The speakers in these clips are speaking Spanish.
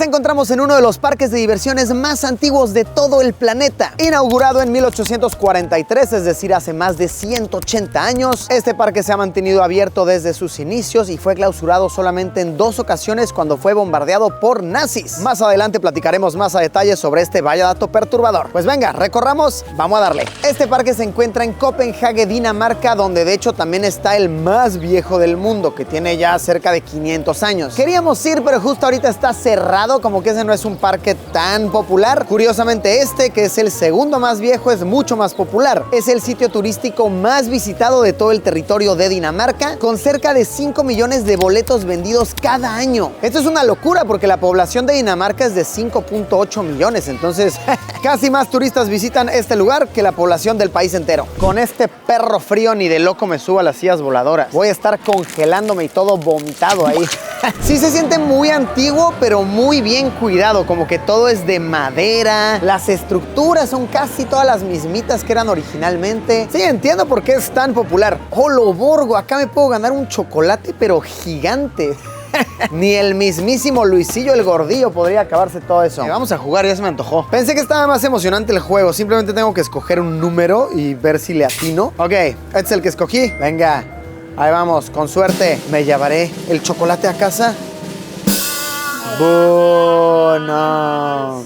encontramos en uno de los parques de diversiones más antiguos de todo el planeta. Inaugurado en 1843, es decir, hace más de 180 años, este parque se ha mantenido abierto desde sus inicios y fue clausurado solamente en 2 ocasiones cuando fue bombardeado por nazis. Más adelante platicaremos más a detalle sobre este vaya dato perturbador. Pues venga, recorramos, vamos a darle. Este parque se encuentra en Copenhague, Dinamarca, donde de hecho también está el más viejo del mundo, que tiene ya cerca de 500 años. Queríamos ir, pero justo ahorita está cerrado, como que ese no es un parque tan popular. Curiosamente este, que es el segundo más viejo, es mucho más popular. Es el sitio turístico más visitado de todo el territorio de Dinamarca, con cerca de 5 millones de boletos vendidos cada año. Esto es una locura porque la población de Dinamarca es de 5.8 millones, entonces casi más turistas visitan este lugar que la población del país entero. Con este perro frío ni de loco me subo a las sillas voladoras. Voy a estar congelándome y todo vomitado ahí. Sí se siente muy antiguo, pero muy bien cuidado, como que todo es de madera, las estructuras son casi todas las mismitas que eran originalmente. Sí, entiendo por qué es tan popular. ¡Holo Borgo! Acá me puedo ganar un chocolate, pero gigante. Ni el mismísimo Luisillo el Gordillo podría acabarse todo eso. Vamos a jugar, ya se me antojó. Pensé que estaba más emocionante el juego. Simplemente tengo que escoger un número y ver si le atino. Ok, este es el que escogí. Venga, ahí vamos, con suerte. Me llevaré el chocolate a casa. No.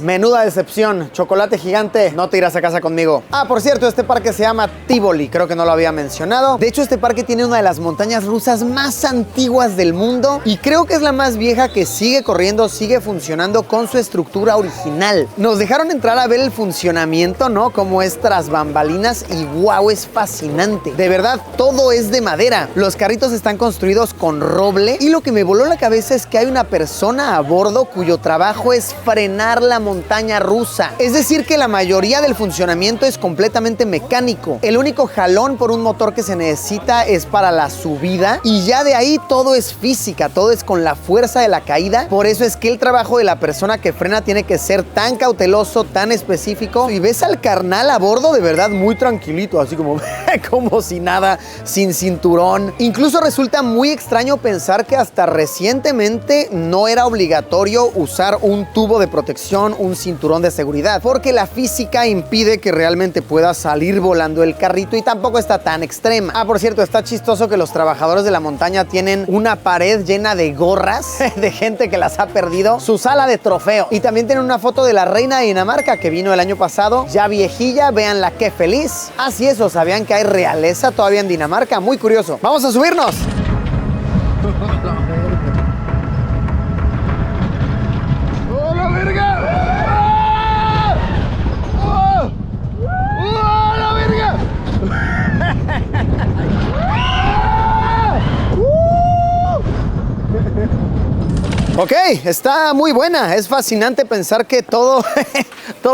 Menuda decepción. Chocolate gigante, no te irás a casa conmigo. Ah, por cierto, este parque se llama Tivoli. Creo que no lo había mencionado. De hecho, este parque tiene una de las montañas rusas más antiguas del mundo y creo que es la más vieja, que sigue corriendo, sigue funcionando con su estructura original. Nos dejaron entrar a ver el funcionamiento, ¿no? Como es tras bambalinas y wow, es fascinante. De verdad, todo es de madera. Los carritos están construidos con roble y lo que me voló la cabeza es que hay una persona a bordo cuyo trabajo es frenar la montaña rusa. Es decir, que la mayoría del funcionamiento es completamente mecánico. El único jalón por un motor que se necesita es para la subida y ya de ahí todo es física, todo es con la fuerza de la caída. Por eso es que el trabajo de la persona que frena tiene que ser tan cauteloso, tan específico. Y ves al carnal a bordo de verdad muy tranquilito, así como, como si nada, sin cinturón. Incluso resulta muy extraño pensar que hasta recientemente no era obligatorio usar un tubo de protección, un cinturón de seguridad, porque la física impide que realmente pueda salir volando el carrito y tampoco está tan extrema. Ah, por cierto, está chistoso que los trabajadores de la montaña tienen una pared llena de gorras de gente que las ha perdido, su sala de trofeo. Y también tienen una foto de la reina de Dinamarca que vino el año pasado, ya viejilla, véanla qué feliz. Así es, ¿sabían que hay realeza todavía en Dinamarca? Muy curioso. ¡Vamos a subirnos! Ok, está muy buena. Es fascinante pensar que todo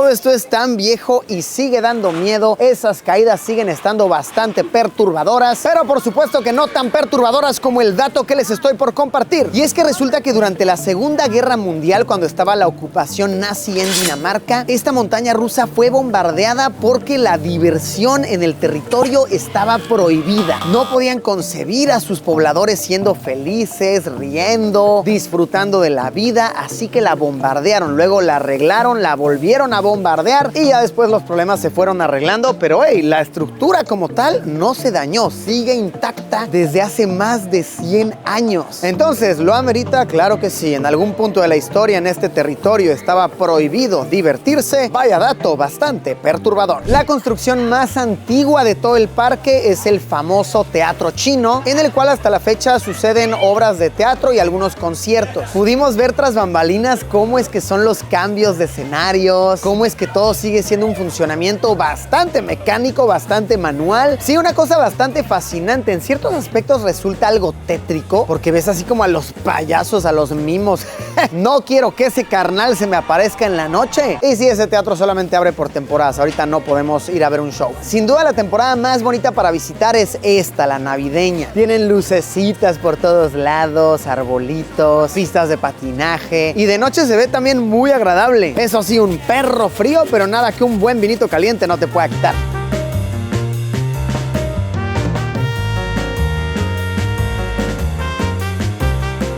esto es tan viejo y sigue dando miedo. Esas caídas siguen estando bastante perturbadoras, pero por supuesto que no tan perturbadoras como el dato que les estoy por compartir. Y es que resulta que durante la Segunda Guerra Mundial, cuando estaba la ocupación nazi en Dinamarca, esta montaña rusa fue bombardeada porque la diversión en el territorio estaba prohibida. No podían concebir a sus pobladores siendo felices, riendo, disfrutando de la vida, así que la bombardearon, luego la arreglaron, la volvieron a bombardear y ya después los problemas se fueron arreglando, pero hey, la estructura como tal no se dañó, sigue intacta desde hace más de 100 años. Entonces, ¿lo amerita? Claro que sí. En algún punto de la historia en este territorio estaba prohibido divertirse. Vaya dato bastante perturbador. La construcción más antigua de todo el parque es el famoso Teatro Chino, en el cual hasta la fecha suceden obras de teatro y algunos conciertos. Pudimos ver tras bambalinas cómo es que son los cambios de escenarios, cómo es que todo sigue siendo un funcionamiento bastante mecánico, bastante manual. Sí, una cosa bastante fascinante. En ciertos aspectos resulta algo tétrico, porque ves así como a los payasos, a los mimos. No quiero que ese carnal se me aparezca en la noche. Y sí, ese teatro solamente abre por temporadas. Ahorita no podemos ir a ver un show. Sin duda, la temporada más bonita para visitar es esta, la navideña. Tienen lucecitas por todos lados, arbolitos, pistas de patinaje y de noche se ve también muy agradable. Eso sí, un perro frío, pero nada que un buen vinito caliente no te pueda quitar.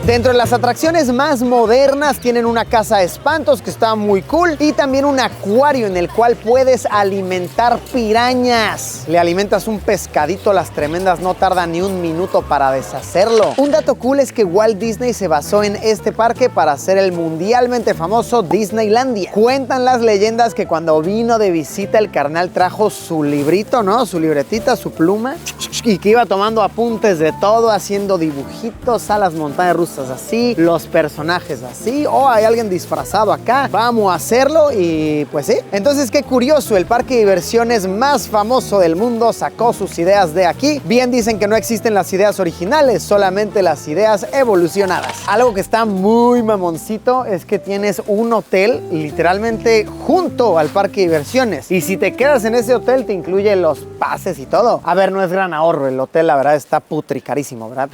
Dentro de las atracciones más modernas tienen una casa de espantos que está muy cool y también un acuario en el cual puedes alimentar pirañas. Le alimentas un pescadito, las tremendas no tardan ni un minuto para deshacerlo. Un dato cool es que Walt Disney se basó en este parque para hacer el mundialmente famoso Disneylandia. Cuentan las leyendas que cuando vino de visita el carnal trajo su librito, ¿no? Su libretita, su pluma, y que iba tomando apuntes de todo, haciendo dibujitos a las montañas rusas así, los personajes así. Oh, hay alguien disfrazado acá, vamos a hacerlo. Y pues sí. Entonces, qué curioso, el parque de diversiones más famoso del mundo sacó sus ideas de aquí. Bien dicen que no existen las ideas originales, solamente las ideas evolucionadas. Algo que está muy mamoncito es que tienes un hotel literalmente junto al parque de diversiones. Y si te quedas en ese hotel, te incluye los pases y todo. A ver, no es gran ahorro, el hotel la verdad está putricarísimo, ¿verdad?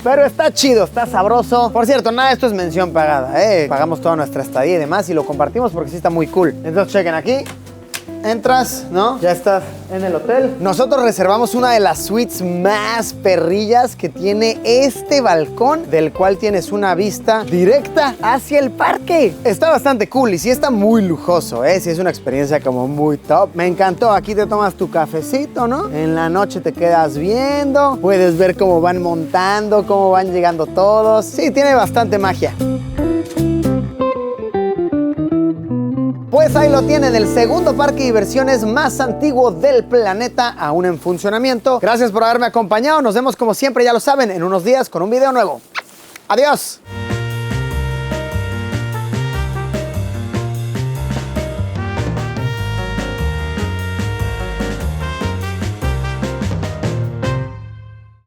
pero está chido, está sabroso. Por cierto, nada de esto es mención pagada, ¿eh? Pagamos toda nuestra estadía y demás y lo compartimos porque sí está muy cool. Entonces chequen aquí. Entras, ¿no? Ya estás en el hotel. Nosotros reservamos una de las suites más perrillas que tiene este balcón, del cual tienes una vista directa hacia el parque. Está bastante cool y sí está muy lujoso, ¿eh? Sí es una experiencia como muy top. Me encantó. Aquí te tomas tu cafecito, ¿no? En la noche te quedas viendo. Puedes ver cómo van montando, cómo van llegando todos. Sí, tiene bastante magia. Pues ahí lo tienen, el segundo parque de diversiones más antiguo del planeta, aún en funcionamiento. Gracias por haberme acompañado. Nos vemos como siempre, ya lo saben, en unos días con un video nuevo. ¡Adiós!